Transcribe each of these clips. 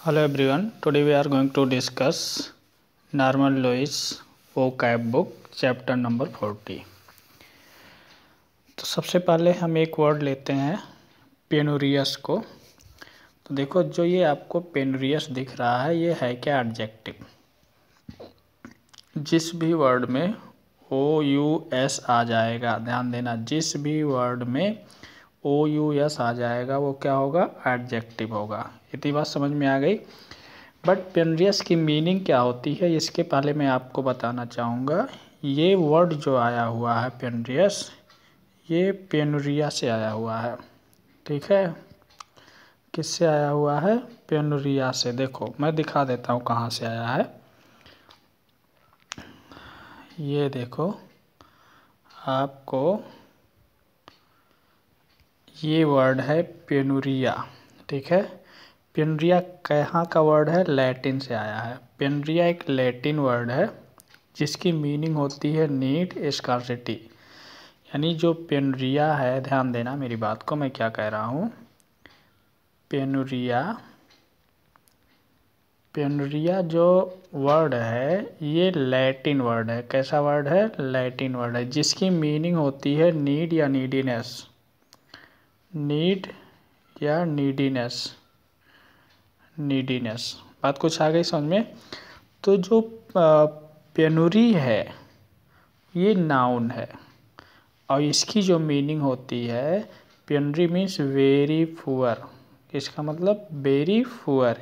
Hello everyone, today we are going to discuss Norman Lewis vocab book chapter number 40। तो सबसे पहले हम एक वर्ड लेते हैं पेनोरियस को। तो देखो जो ये आपको पेनोरियस दिख रहा है ये है क्या? एडजेक्टिव। जिस भी वर्ड में OUS आ जाएगा, ध्यान देना, जिस भी वर्ड में OUS आ जाएगा वो क्या होगा? एडजेक्टिव होगा। इतनी बात समझ में आ गई। बट पेनोरियस की मीनिंग क्या होती है इसके पहले मैं आपको बताना चाहूँगा। ये वर्ड जो आया हुआ है पेनोरियस, ये पेनोरिया से आया हुआ है। ठीक है, किससे आया हुआ है? पेनोरिया से। देखो मैं दिखा देता हूँ कहाँ से आया है। ये देखो, आपको ये वर्ड है पेनोरिया। ठीक है, पेनोरिया कहाँ का वर्ड है? लैटिन से आया है। पेनोरिया एक लैटिन वर्ड है जिसकी मीनिंग होती है नीड, स्कार्सिटी। यानी जो पेनोरिया है, ध्यान देना मेरी बात को, मैं क्या कह रहा हूँ। पेनोरिया जो वर्ड है ये लैटिन वर्ड है। कैसा वर्ड है? लैटिन वर्ड है जिसकी मीनिंग होती है नीड या नीडीनेस। नीड या नीडीनेस। बात कुछ आ गई समझ में? तो जो पेनुरी है ये नाउन है और इसकी जो मीनिंग होती है, पेनुरी मीन्स वेरी पुअर। इसका मतलब वेरी पुअर।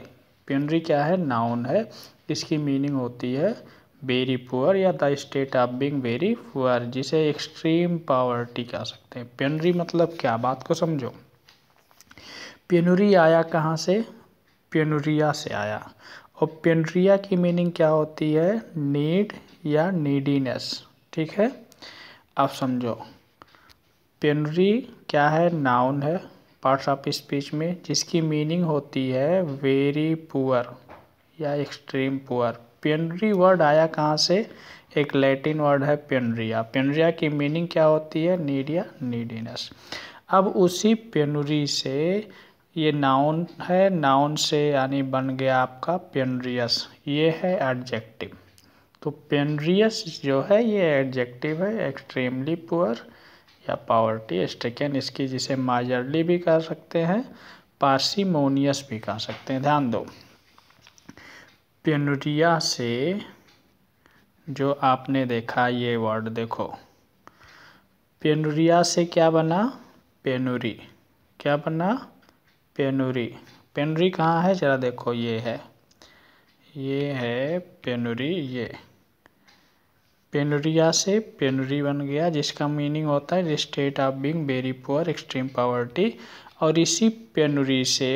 पेनुरी क्या है? नाउन है। इसकी मीनिंग होती है वेरी पुअर या the state of being very poor, जिसे एक्सट्रीम पॉवर्टी कह सकते हैं। पेनुरी मतलब क्या? बात को समझो। पेनुरी आया कहाँ से? पेनोरिया से आया। और पेनोरिया की मीनिंग क्या होती है? नीड या नीडीनेस। ठीक है, अब समझो। पेनोरी क्या है? नाउन है पार्ट्स ऑफ स्पीच में, जिसकी मीनिंग होती है वेरी पुअर या एक्सट्रीम पुअर। पेनोरी वर्ड आया कहाँ से? एक लैटिन वर्ड है पेनोरिया। पेनोरिया की मीनिंग क्या होती है? नीड या नीडीनेस। अब उसी पेनोरी से, ये नाउन है, नाउन से यानी बन गया आपका पेनोरियस। ये है एडजेक्टिव। तो पेनोरियस जो है ये एडजेक्टिव है, एक्सट्रीमली पुअर या पॉवर्टी स्ट्रिकन। इसकी जिसे माइजरली भी कह सकते हैं, पार्सिमोनियस भी कह सकते हैं। ध्यान दो, पेनोरिया से जो आपने देखा ये वर्ड देखो, पेनोरिया से क्या बना? पेनुरी। क्या बना? पेनुरी। पेनुरी कहाँ है? जरा देखो, ये है पेनुरी। ये पेनुरिया से पेनुरी बन गया, जिसका मीनिंग होता है state of being very poor, extreme poverty. और इसी पेनुरी से,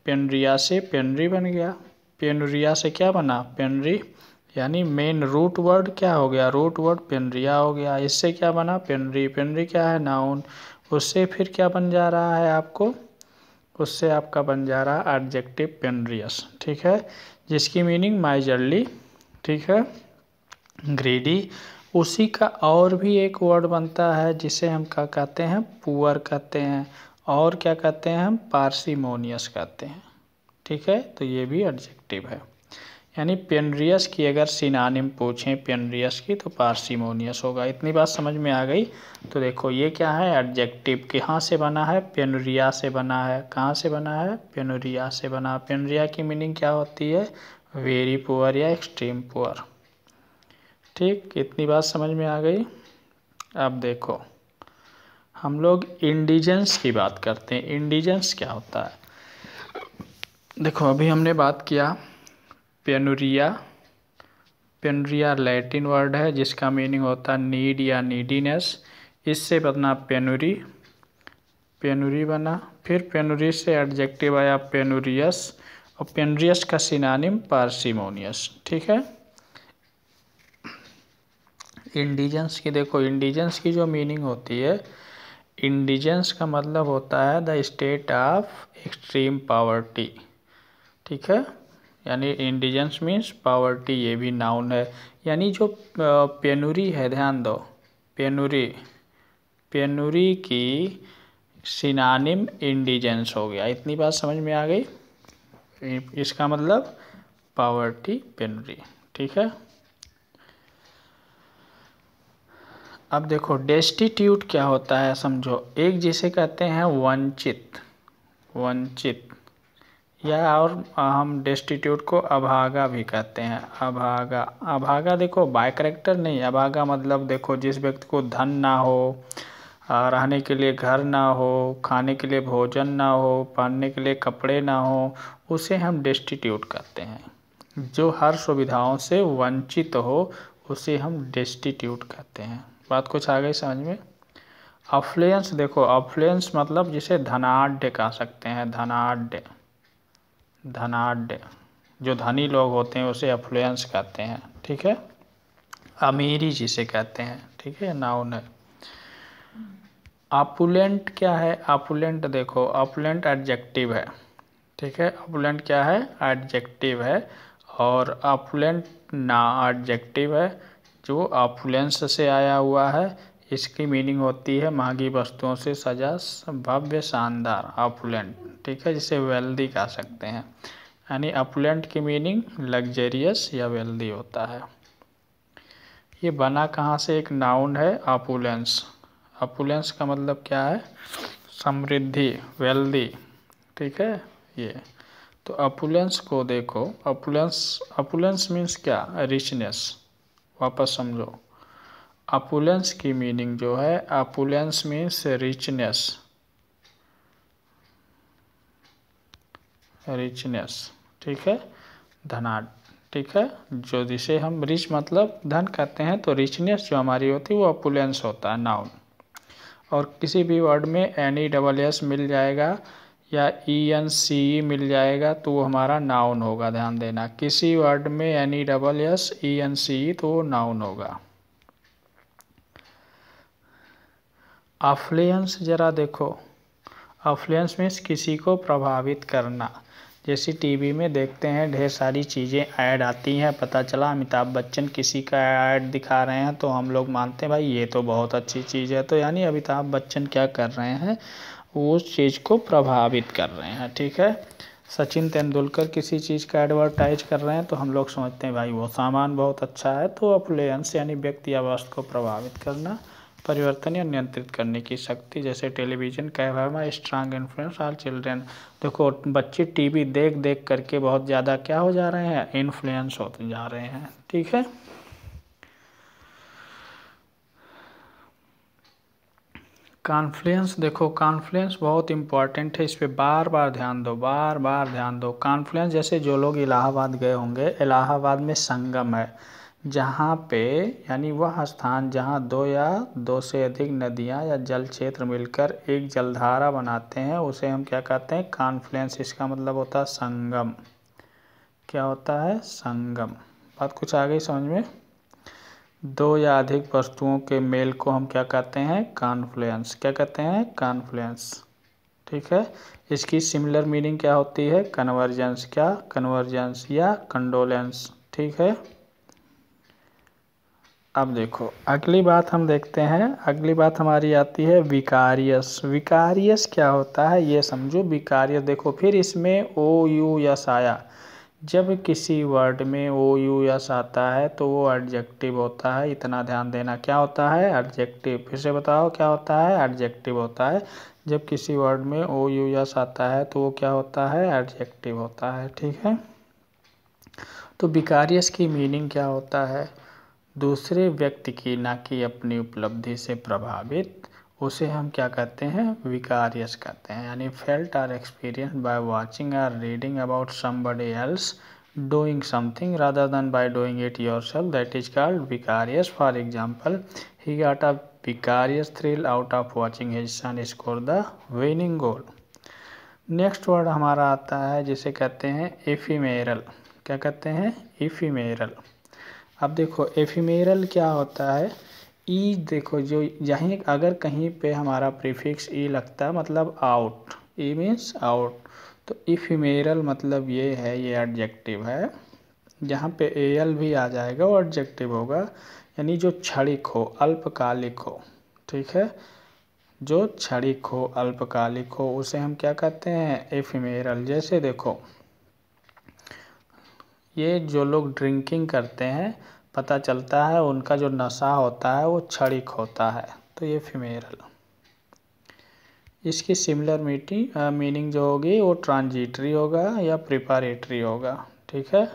पेनुरिया से पेनुरी बन गया। पेनुरिया से क्या बना? पेनुरी। यानी मेन रूट वर्ड क्या हो गया? रूट वर्ड पेनुरिया हो गया। इससे क्या बना? पेनुरी। पेनुरी क्या है? नाउन। उससे फिर क्या बन जा रहा है आपको? उससे आपका बन जा रहा है एडजेक्टिव पेनोरियस। ठीक है, जिसकी मीनिंग माइजरली, ठीक है, ग्रीडी। उसी का और भी एक वर्ड बनता है जिसे हम क्या कहते हैं? पुअर कहते हैं। और क्या कहते हैं हम? पार्सिमोनियस कहते हैं। ठीक है, तो ये भी एडजेक्टिव है। यानी पेनोरियस की अगर सिनानिम पूछें पेनोरियस की तो पार्सिमोनियस होगा। इतनी बात समझ में आ गई? तो देखो ये क्या है? एडजेक्टिव। कहाँ से बना है? पेनोरिया से बना है। कहाँ से बना है? पेनोरिया से बना। पेनोरिया की मीनिंग क्या होती है? वेरी पुअर या एक्सट्रीम पुअर। ठीक, इतनी बात समझ में आ गई? अब देखो, हम लोग इंडिजेंस की बात करते हैं। इंडिजेंस क्या होता है? देखो अभी हमने बात किया पेनोरिया। पेनोरिया लैटिन वर्ड है जिसका मीनिंग होता है नीड या नीडीनेस। इससे बना पेनुरी। पेनुरी बना। फिर पेनुरी से एडजेक्टिव आया पेनोरियस, और पेनोरियस का सिनोनिम पार्सिमोनियस। ठीक है, इंडिजेंस की देखो, इंडिजेंस की जो मीनिंग होती है, इंडिजेंस का मतलब होता है the state of extreme poverty. ठीक है, यानी इंडिजेंस मीन्स पॉवर्टी। ये भी नाउन है। यानी जो पेनुरी है, ध्यान दो, पेनुरी, पेनुरी की सिनोनिम इंडिजेंस हो गया। इतनी बात समझ में आ गई? इसका मतलब पॉवर्टी पेनुरी। ठीक है। अब देखो डेस्टिट्यूट क्या होता है समझो, एक जिसे कहते हैं वंचित, वंचित, या और हम डेस्टिट्यूट को अभागा भी कहते हैं। अभागा, अभागा देखो बाय करेक्टर नहीं, अभागा मतलब देखो जिस व्यक्ति को धन ना हो, रहने के लिए घर ना हो, खाने के लिए भोजन ना हो, पहनने के लिए कपड़े ना हो, उसे हम डेस्टिट्यूट कहते हैं। जो हर सुविधाओं से वंचित हो उसे हम डेस्टिट्यूट कहते हैं। बात कुछ आ गई समझ में। अफ्लुएंस देखो, अफ्लुएंस मतलब जिसे धनाढ्य कह सकते हैं, धनाढ्य, धनाढ्य, जो धनी लोग होते हैं उसे अफ्लुएंस कहते हैं। ठीक है। अमीरी जिसे कहते हैं, ठीक है, नाउन है। आपुलेंट क्या है, आपुलेंट देखो, आपुलेंट एडजेक्टिव है। ठीक है, आपुलेंट क्या है, एडजेक्टिव है, और आपुलेंट ना एडजेक्टिव है जो आपुलेंस से आया हुआ है। इसकी मीनिंग होती है महंगी वस्तुओं से सजा, भव्य, शानदार, आपुलेंट। ठीक है, जिसे वेल्दी कह सकते हैं। यानी आपुलेंट की मीनिंग लग्जरियस या वेल्दी होता है। ये बना कहाँ से, एक नाउन है आपुलेंस। आपुलेंस का मतलब क्या है, समृद्धि, वेल्दी। ठीक है। ये तो अपुलेंस को देखो, अपुलेंस, अपुलेंस मीन्स क्या, रिचनेस। वापस समझो, अपुलेंस की मीनिंग जो है, अपुलेंस मीन्स रिचनेस, रिचनेस। ठीक है, धनाढ्य। ठीक है, जो जिसे हम रिच मतलब धन कहते हैं, तो रिचनेस जो हमारी होती है वो अपुलेंस होता है, नाउन। और किसी भी वर्ड में NESS मिल जाएगा या ENCE मिल जाएगा तो वो हमारा नाउन होगा, ध्यान देना। किसी वर्ड में NESS ENCE तो वो नाउन होगा। अफ्लुएंस जरा देखो, अफ्लुएंस मीन्स किसी को प्रभावित करना। जैसे टीवी में देखते हैं ढेर सारी चीज़ें ऐड आती हैं, पता चला अमिताभ बच्चन किसी का ऐड दिखा रहे हैं तो हम लोग मानते हैं भाई ये तो बहुत अच्छी चीज़ है। तो यानी अमिताभ बच्चन क्या कर रहे हैं, वो उस चीज़ को प्रभावित कर रहे हैं। ठीक है। सचिन तेंदुलकर किसी चीज़ का एडवर्टाइज कर रहे हैं तो हम लोग समझते हैं भाई वो सामान बहुत अच्छा है। तो अफ्लुएंस यानी व्यक्ति या वस्तु को प्रभावित करना, परिवर्तन या नियंत्रित करने की शक्ति। जैसे television can have a strong influence on children. देखो बच्चे टीवी देख देख करके बहुत ज़्यादा क्या हो जा रहे हैं, इन्फ्लुएंस होते जा रहे हैं। ठीक है। कॉन्फ्लुएंस देखो, कॉन्फ्लुएंस बहुत इंपॉर्टेंट है, इस पर बार बार ध्यान दो, बार बार ध्यान दो। कॉन्फ्लुएंस जैसे जो लोग इलाहाबाद गए होंगे, इलाहाबाद में संगम है, जहाँ पे यानी वह स्थान जहाँ दो या दो से अधिक नदियाँ या जल क्षेत्र मिलकर एक जलधारा बनाते हैं उसे हम क्या कहते हैं, कॉन्फ्लुएंस। इसका मतलब होता है संगम। क्या होता है, संगम। बात कुछ आ गई समझ में। दो या अधिक वस्तुओं के मेल को हम क्या कहते हैं, कॉन्फ्लुएंस। क्या कहते हैं, कॉन्फ्लुएंस। ठीक है। इसकी सिमिलर मीनिंग क्या होती है, कन्वर्जेंस। क्या, कन्वर्जेंस या कंडोलेंस। ठीक है। अब देखो अगली बात हम देखते हैं, अगली बात हमारी आती है विकारियस। विकारियस क्या होता है ये समझो। विकारियस देखो, फिर इसमें OUS आया। जब किसी वर्ड में OUS आता है तो वो एडजेक्टिव होता है, इतना ध्यान देना। क्या होता है, एडजेक्टिव। फिर से बताओ क्या होता है, एडजेक्टिव होता है। जब किसी वर्ड में OUS आता है तो वो क्या होता है, एडजेक्टिव होता है। ठीक है। तो विकारियस की मीनिंग क्या होता है, दूसरे व्यक्ति की, ना कि अपनी उपलब्धि से प्रभावित, उसे हम क्या कहते हैं, विकारियस कहते हैं। यानी felt or experience by watching or reading about somebody else doing something rather than by doing it yourself, that is called vicarious. For example, he got a vicarious thrill out of watching his son score the winning goal. Next word हमारा आता है जिसे कहते हैं ephemeral. क्या कहते हैं, ephemeral. अब देखो एफिमेरल क्या होता है, ई देखो जो यहीं अगर कहीं पे हमारा प्रीफिक्स ई लगता है मतलब आउट, ई मीन्स आउट, तो इफिमेरल मतलब ये है, ये एडजेक्टिव है। जहाँ पे AL भी आ जाएगा वो एडजेक्टिव होगा, यानी जो क्षणिक हो, अल्पकालिक हो। ठीक है, जो क्षणिक हो, अल्पकालिक हो, उसे हम क्या कहते हैं, एफिमेरल। जैसे देखो ये जो लोग ड्रिंकिंग करते हैं पता चलता है उनका जो नशा होता है वो क्षणिक होता है, तो ये फीमेल। इसकी सिमिलर मीनिंग जो होगी वो ट्रांजिटरी होगा या प्रिपारेटरी होगा। ठीक है,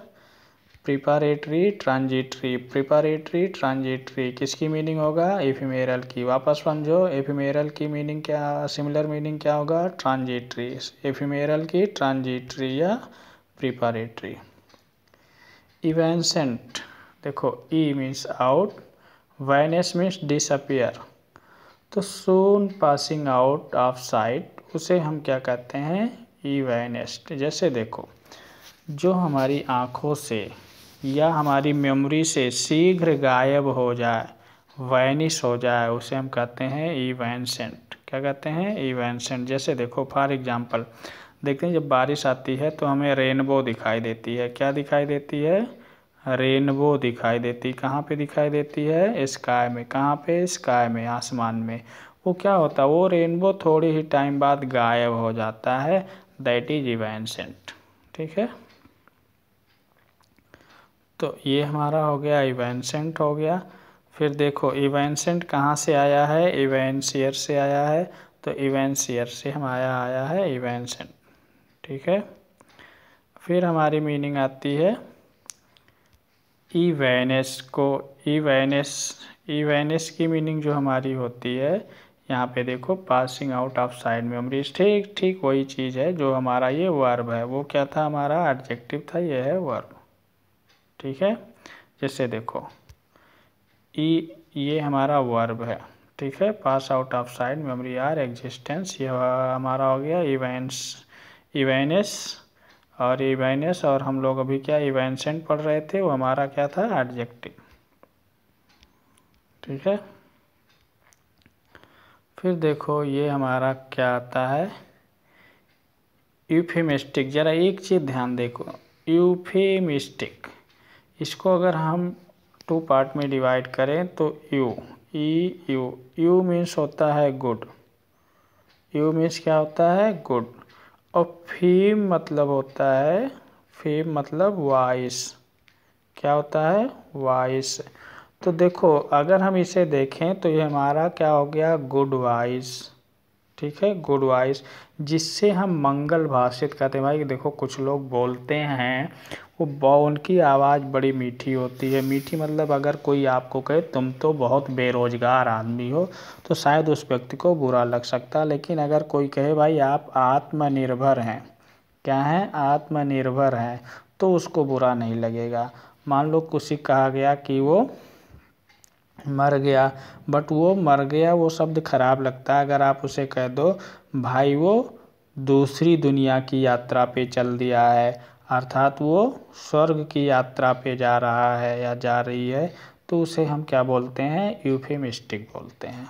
प्रिपारेटरी ट्रांजिटरी, प्रिपारेटरी ट्रांजिटरी किसकी मीनिंग होगा, एफिमेरल की। वापस समझो, एफिमेरल की मीनिंग क्या, सिमिलर मीनिंग क्या होगा, ट्रांजिटरी। एफिमेरल की ट्रांजिटरी या प्रिपारेटरी। इवेंसेंट, देखो E means out, vanish means disappear, तो सून पासिंग आउट ऑफ साइट उसे हम क्या कहते हैं, इवेनिस्ट। जैसे देखो, जो हमारी आँखों से या हमारी मेमोरी से शीघ्र गायब हो जाए, वैनिश हो जाए, उसे हम कहते हैं इवेंसेंट। क्या कहते हैं, इवेंसेंट। जैसे देखो फॉर एग्जांपल देखते हैं, जब बारिश आती है तो हमें रेनबो दिखाई देती है। क्या दिखाई देती है, रेनबो दिखाई देती। कहाँ पे दिखाई देती है, स्काई में। कहाँ पे, स्काई में, आसमान में। वो क्या होता है, वो रेनबो थोड़ी ही टाइम बाद गायब हो जाता है, दैट इज इवेंसेंट। ठीक है, तो ये हमारा हो गया, इवेंसेंट हो गया। फिर देखो इवेंसेंट कहाँ से आया है, इवेंशियर से आया है, तो इवेंशियर से आया है इवेंसेंट। ठीक है, फिर हमारी मीनिंग आती है इवेनिस को। इवेनिस की मीनिंग जो हमारी होती है, यहाँ पे देखो passing out of side memories. ठीक ठीक वही चीज़ है जो हमारा ये वर्ब है। वो क्या था, हमारा एडजेक्टिव था, ये है वर्ब। ठीक है, जैसे देखो ये हमारा वर्ब है। ठीक है, pass out of side memory our existence, ये हमारा हो गया इवेनिस। और इवेनिस, और हम लोग अभी क्या इवेंसेंट पढ़ रहे थे, वो हमारा क्या था, एडजेक्टिव। ठीक है, फिर देखो ये हमारा क्या आता है, यूफेमिस्टिक। जरा एक चीज़ ध्यान देखो, यूफेमिस्टिक, इसको अगर हम टू पार्ट में डिवाइड करें तो यू मीन्स होता है गुड। यू मीन्स क्या होता है, गुड। और फीम मतलब होता है, फीम मतलब वाइस। क्या होता है, वाइस। तो देखो अगर हम इसे देखें तो ये हमारा क्या हो गया, गुड वाइस। ठीक है, गुड वाइस, जिससे हम मंगल भाषित कहते हैं। भाई देखो कुछ लोग बोलते हैं, वो उनकी आवाज़ बड़ी मीठी होती है। मीठी मतलब अगर कोई आपको कहे तुम तो बहुत बेरोजगार आदमी हो, तो शायद उस व्यक्ति को बुरा लग सकता है। लेकिन अगर कोई कहे भाई आप आत्मनिर्भर हैं, क्या है, आत्मनिर्भर हैं, तो उसको बुरा नहीं लगेगा। मान लो किसी कहा गया कि वो मर गया, बट वो मर गया वो शब्द खराब लगता है। अगर आप उसे कह दो भाई वो दूसरी दुनिया की यात्रा पे चल दिया है, अर्थात वो स्वर्ग की यात्रा पे जा रहा है या जा रही है, तो उसे हम क्या बोलते हैं, यूफेमिस्टिक बोलते हैं,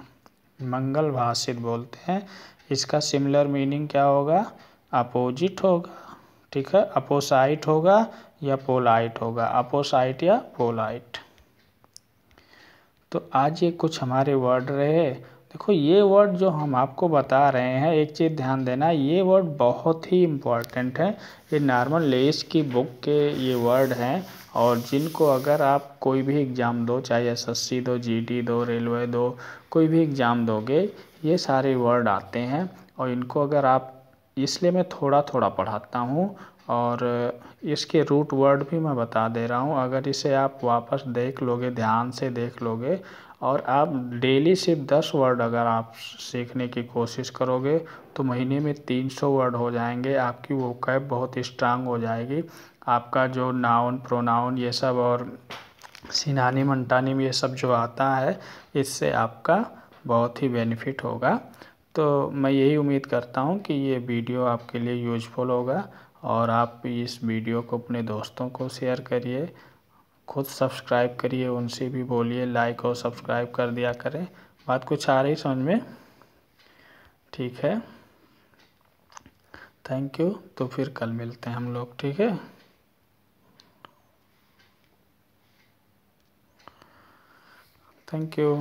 मंगल भाषित बोलते हैं। इसका सिमिलर मीनिंग क्या होगा, अपोजिट होगा। ठीक है, अपोसाइट होगा या पोलाइट होगा, अपोसाइट या पोलाइट। तो आज ये कुछ हमारे वर्ड रहे। देखो ये वर्ड जो हम आपको बता रहे हैं, एक चीज़ ध्यान देना, ये वर्ड बहुत ही इम्पोर्टेंट है। ये नॉर्मल लेस की बुक के ये वर्ड हैं, और जिनको अगर आप कोई भी एग्ज़ाम दो, चाहे एसएससी दो, जीडी दो, रेलवे दो, कोई भी एग्ज़ाम दोगे, ये सारे वर्ड आते हैं। और इनको अगर आप, इसलिए मैं थोड़ा थोड़ा पढ़ाता हूँ, और इसके रूट वर्ड भी मैं बता दे रहा हूँ। अगर इसे आप वापस देख लोगे, ध्यान से देख लोगे, और आप डेली सिर्फ 10 वर्ड अगर आप सीखने की कोशिश करोगे, तो महीने में 300 वर्ड हो जाएंगे। आपकी वोकैब बहुत स्ट्रांग हो जाएगी। आपका जो नाउन, प्रोनाउन ये सब, और सिनोनिम अंटोनिम ये सब जो आता है, इससे आपका बहुत ही बेनिफिट होगा। तो मैं यही उम्मीद करता हूँ कि ये वीडियो आपके लिए यूज़फुल होगा, और आप इस वीडियो को अपने दोस्तों को शेयर करिए, खुद सब्सक्राइब करिए, उनसे भी बोलिए लाइक और सब्सक्राइब कर दिया करें। बात कुछ आ रही समझ में, ठीक है, थैंक यू। तो फिर कल मिलते हैं हम लोग, ठीक है, थैंक यू।